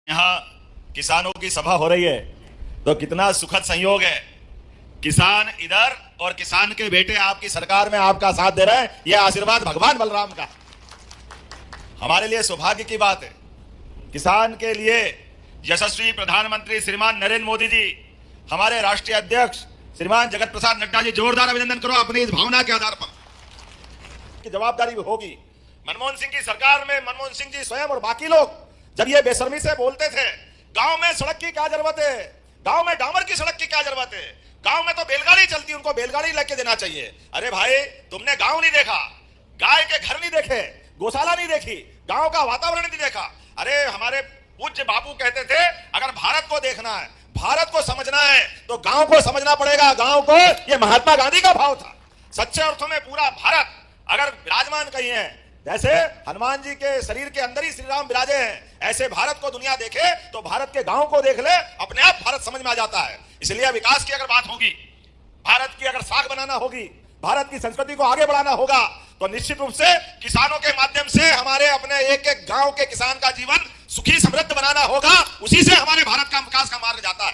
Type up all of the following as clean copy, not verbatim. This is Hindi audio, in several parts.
यहाँ किसानों की सभा हो रही है तो कितना सुखद संयोग है। किसान इधर और किसान के बेटे आपकी सरकार में आपका साथ दे रहे हैं। यह आशीर्वाद भगवान बलराम का हमारे लिए सौभाग्य की बात है। किसान के लिए यशस्वी प्रधानमंत्री श्रीमान नरेंद्र मोदी जी, हमारे राष्ट्रीय अध्यक्ष श्रीमान जगत प्रसाद नड्डा जी, जोरदार अभिनंदन करो अपनी इस भावना के आधार पर की जवाबदारी भी होगी। मनमोहन सिंह की सरकार में मनमोहन सिंह जी स्वयं और बाकी लोग जब ये बेशर्मी से बोलते थे, गांव में सड़क की क्या जरूरत है, गांव में डामर की सड़क की क्या जरूरत है, गांव में तो बैलगाड़ी चलती, उनको बैलगाड़ी लेके देना चाहिए। अरे भाई, तुमने गांव नहीं देखा, गाय के घर नहीं देखे, गौशाला नहीं देखी, गांव का वातावरण नहीं देखा। अरे हमारे पूज्य बापू कहते थे, अगर भारत को देखना है, भारत को समझना है तो गांव को समझना पड़ेगा। गांव को, ये महात्मा गांधी का भाव था। सच्चे अर्थों में पूरा भारत अगर विराजमान कहीं है, जैसे हनुमान जी के शरीर के अंदर ही श्री राम विराजे हैं, ऐसे भारत को दुनिया देखे तो भारत के गांव को देख ले, अपने आप भारत समझ में आ जाता है। इसलिए विकास की अगर बात होगी, भारत की अगर साख बनाना होगी, भारत की संस्कृति को आगे बढ़ाना होगा, तो निश्चित रूप से किसानों के माध्यम से हमारे अपने एक एक गांव के किसान का जीवन सुखी समृद्ध बनाना होगा। उसी से हमारे भारत का विकास का मार्ग जाता है।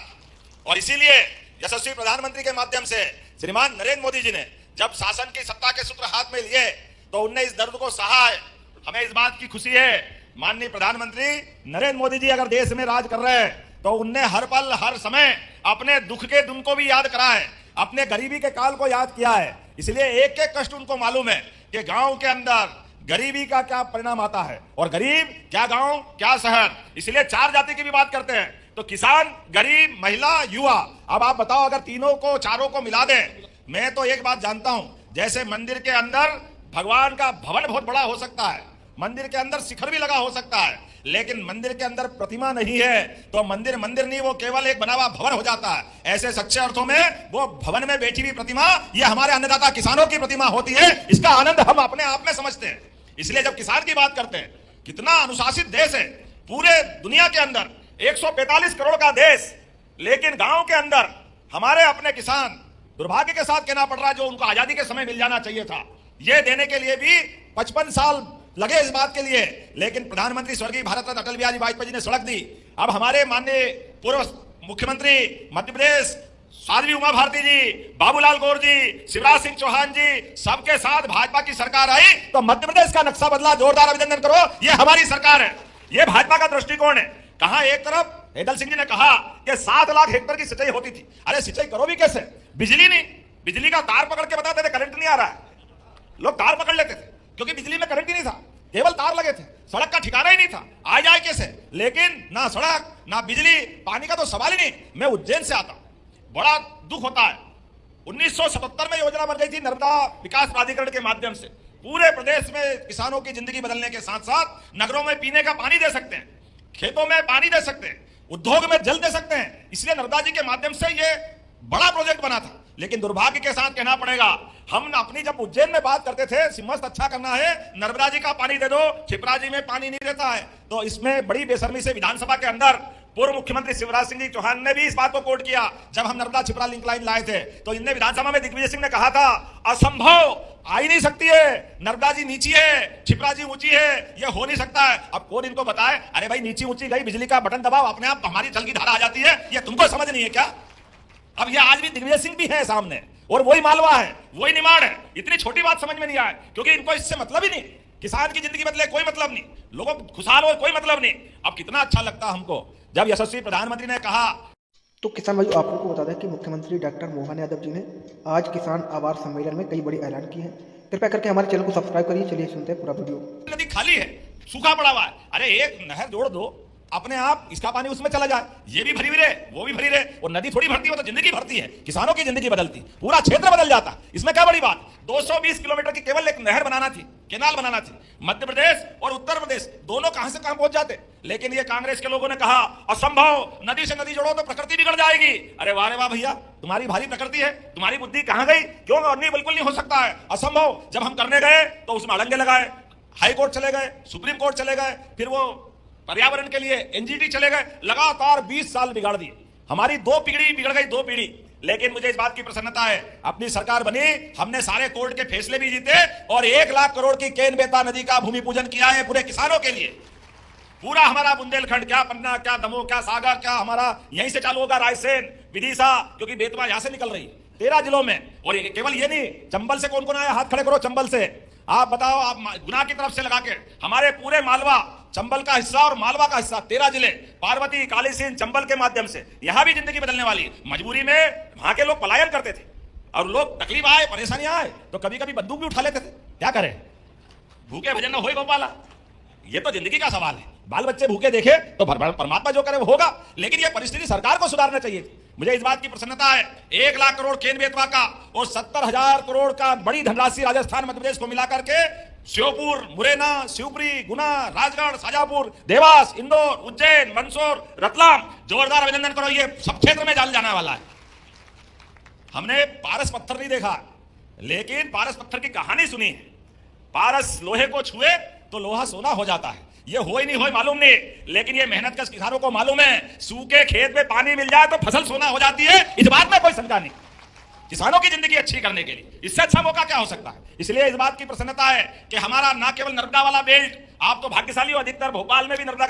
और इसीलिए यशस्वी प्रधानमंत्री के माध्यम से श्रीमान नरेंद्र मोदी जी ने जब शासन की सत्ता के सूत्र हाथ में लिए तो उनने इस दर्द को सहा है। हमें इस बात की खुशी है, माननीय प्रधानमंत्री नरेंद्र मोदी जी अगर देश में राज कर रहे हैं तो उनने हर पल हर समय अपने दुख के दिन को भी याद करा है, अपने गरीबी के काल को याद किया है। इसलिए एक एक कष्ट उनको मालूम है कि गांव के अंदर गरीबी का क्या परिणाम आता है, और गरीब क्या गांव क्या शहर। इसलिए चार जाति की भी बात करते हैं तो किसान, गरीब, महिला, युवा। अब आप बताओ, अगर तीनों को, चारों को मिला दें, मैं तो एक बात जानता हूं, जैसे मंदिर के अंदर भगवान का भवन बहुत बड़ा हो सकता है, मंदिर के अंदर शिखर भी लगा हो सकता है, लेकिन मंदिर के अंदर प्रतिमा नहीं है तो मंदिर मंदिर नहीं, वो केवल एक बना हुआ भवन हो जाता है। ऐसे सच्चे अर्थों में वो भवन में बैठी हुई प्रतिमा, ये हमारे अन्नदाता किसानों की प्रतिमा होती है। इसका आनंद हम अपने आप में समझते हैं। इसलिए जब किसान की बात करते हैं, कितना अनुशासित देश है पूरे दुनिया के अंदर, 145 करोड़ का देश, लेकिन गांव के अंदर हमारे अपने किसान दुर्भाग्य के साथ कहना पड़ रहा है, जो उनको आजादी के समय मिल जाना चाहिए था, ये देने के लिए भी 55 साल लगे इस बात के लिए। लेकिन प्रधानमंत्री स्वर्गीय भारत रत्न अटल बिहारी वाजपेयी जी ने सड़क दी। अब हमारे माननीय पूर्व मुख्यमंत्री मध्य प्रदेश साध्वी उमा भारती जी, बाबूलाल गौर जी, शिवराज सिंह चौहान जी, सबके साथ भाजपा की सरकार आई तो मध्य प्रदेश का नक्शा बदला। जोरदार अभिनंदन करो, ये हमारी सरकार है, ये भाजपा का दृष्टिकोण है। कहा एक तरफ हेदल सिंह जी ने कहा कि 7 लाख हेक्टेयर की सिंचाई होती थी। अरे सिंचाई करो भी कैसे? बिजली नहीं, बिजली का तार पकड़ के बताते थे करंट नहीं आ रहा है, लोग तार पकड़ लेते थे क्योंकि बिजली में करंट ही नहीं था, केवल तार लगे थे, सड़क का ठिकाना ही नहीं था, आ जाए कैसे? लेकिन ना सड़क ना बिजली, पानी का तो सवाल ही नहीं। मैं उज्जैन से आता हूं, बड़ा दुख होता है। 1977 में योजना बन गई थी नर्मदा विकास प्राधिकरण के माध्यम से, पूरे प्रदेश में किसानों की जिंदगी बदलने के साथ साथ नगरों में पीने का पानी दे सकते हैं, खेतों में पानी दे सकते हैं, उद्योग में जल दे सकते हैं। इसलिए नर्मदा जी के माध्यम से ये बड़ा प्रोजेक्ट बना था। लेकिन दुर्भाग्य के साथ कहना पड़ेगा, हम अपनी जब उज्जैन में बात करते थे, सिमस्त अच्छा करना है, नर्मदा जी का पानी दे दो, छिपरा जी में पानी नहीं रहता है, तो इसमें बड़ी बेशर्मी से विधानसभा के अंदर पूर्व मुख्यमंत्री शिवराज सिंह चौहान ने भी इस बात को कोट किया। जब हम नर्मदा छिपरा लिंक लाइन लाए थे तो इनने विधानसभा में दिग्विजय सिंह ने कहा था, असंभव, आ ही नहीं सकती है, नर्मदा जी नीची है, छिपरा जी ऊंची है, ये हो नहीं सकता है। अब कौन इनको बताए, अरे भाई नीची ऊंची गई, बिजली का बटन दबाओ, अपने आप हमारी जल की धारा आ जाती है, ये तुमको समझ नहीं है क्या? अब ये आज भी दिग्विजय सिंह भी है सामने, और वही मालवा है, वही निमाड़ है। इतनी छोटी बात समझ में नहीं आए क्योंकि इनको इससे मतलब ही नहीं, किसान की जिंदगी बदले कोई मतलब नहीं, लोगों खुशहाल हो कोई मतलब नहीं। अब कितना अच्छा लगता हमको जब यशस्वी प्रधानमंत्री ने कहा। तो किसान भाई, आप लोगों को बता दें कि मुख्यमंत्री डॉक्टर मोहन यादव जी ने आज किसान आभार सम्मेलन में कई बड़ी ऐलान किए हैं। कृपया करके हमारे चैनल को सब्सक्राइब करिए। चलिए सुनते हैं पूरा वीडियो। नदी खाली है, सूखा पड़ा हुआ है, अरे एक नहर जोड़ दो, अपने आप इसका पानी उसमें चला जाए, ये भी भरी रहे, वो भी भरी रहे, और नदी थोड़ी भरती हो तो जिंदगी भरती है, किसानों की जिंदगी बदलती, पूरा क्षेत्र बदल जाता। इसमें क्या बड़ी बात? 220 किलोमीटर की केवल एक नहर बनाना थी, केनाल बनाना थी। मध्य प्रदेश और उत्तर प्रदेश दोनों कहां से कहां पहुंच जाते, लेकिन ये कांग्रेस के लोगों ने कहा असंभव, नदी से नदी जोड़ो तो प्रकृति बिगड़ जाएगी। अरे वाह रे वाह भैया, तुम्हारी भारी प्रकृति है, तुम्हारी बुद्धि कहां गई? क्यों? नहीं, बिल्कुल नहीं हो सकता है, असंभव। जब हम करने गए तो उसमें अड़ंगे लगाए, हाई कोर्ट चले गए, सुप्रीम कोर्ट चले गए, फिर वो पर्यावरण के लिए एनजीटी चले गए, लगातार 20 साल बिगाड़ दिए। हमारी 2 पीढ़ी बिगड़ गई, 2 पीढ़ी। लेकिन मुझे इस बात की प्रसन्नता है, अपनी सरकार बनी, हमने सारे कोर्ट के फैसले भी जीते और 1 लाख करोड़ की केन बेता नदी का भूमि पूजन किया है पूरे किसानों के लिए। पूरा हमारा बुंदेलखंड, क्या पन्ना, क्या दमोह, क्या सागर, क्या हमारा यहीं से चालू होगा रायसेन, विदिशा, क्योंकि बेतवा यहां से निकल रही है 13 जिलों में। और केवल ये नहीं, चंबल से कौन कौन आया, हाथ खड़े करो चंबल से। आप बताओ, आप गुना की तरफ से लगा के हमारे पूरे मालवा, चंबल का हिस्सा और मालवा का हिस्सा 13 जिले, पार्वती, काली सिंध, चंबल के माध्यम से यहां भी जिंदगी बदलने वाली। मजबूरी में वहां के लोग पलायन करते थे और लोग तकलीफ आए, परेशानियां आए तो कभी कभी बंदूक भी उठा लेते थे। क्या करें, भूखे भजन न होए गोपाला, ये तो जिंदगी का सवाल है। बाल बच्चे भूखे देखे तो परमात्मा जो करे वो होगा, लेकिन ये परिस्थिति सरकार को सुधारना चाहिए। मुझे इस बात की प्रसन्नता है, 1 लाख करोड़ केंद्र बेतवा का और 70,000 करोड़ का बड़ी धनराशि राजस्थान मध्य प्रदेश को मिलाकर के श्योपुर, मुरैना, शिवपुरी, गुना, राजगढ़, शाजापुर, देवास, इंदौर, उज्जैन, मंदसौर, रतलाम, जोरदार अभिनंदन करो। ये सब क्षेत्र में जाने वाला है। हमने पारस पत्थर नहीं देखा, लेकिन पारस पत्थर की कहानी सुनी है। पारस लोहे को छुए तो लोहा सोना हो जाता है। ये हो ही नहीं हो मालूम नहीं, लेकिन ये मेहनत कश किसानों को मालूम है। सूखे खेत में पानी मिल जाए तो फसल सोना हो जाती है, इस बात में कोई शंका नहीं। किसानों की जिंदगी अच्छी करने के लिए इससे अच्छा मौका क्या हो सकता है। इसलिए इस बात की प्रसन्नता है कि हमारा ना केवल नर्मदा वाला बेल्ट, आप तो भाग्यशाली हो, अधिकतर भोपाल में भी नर्मदा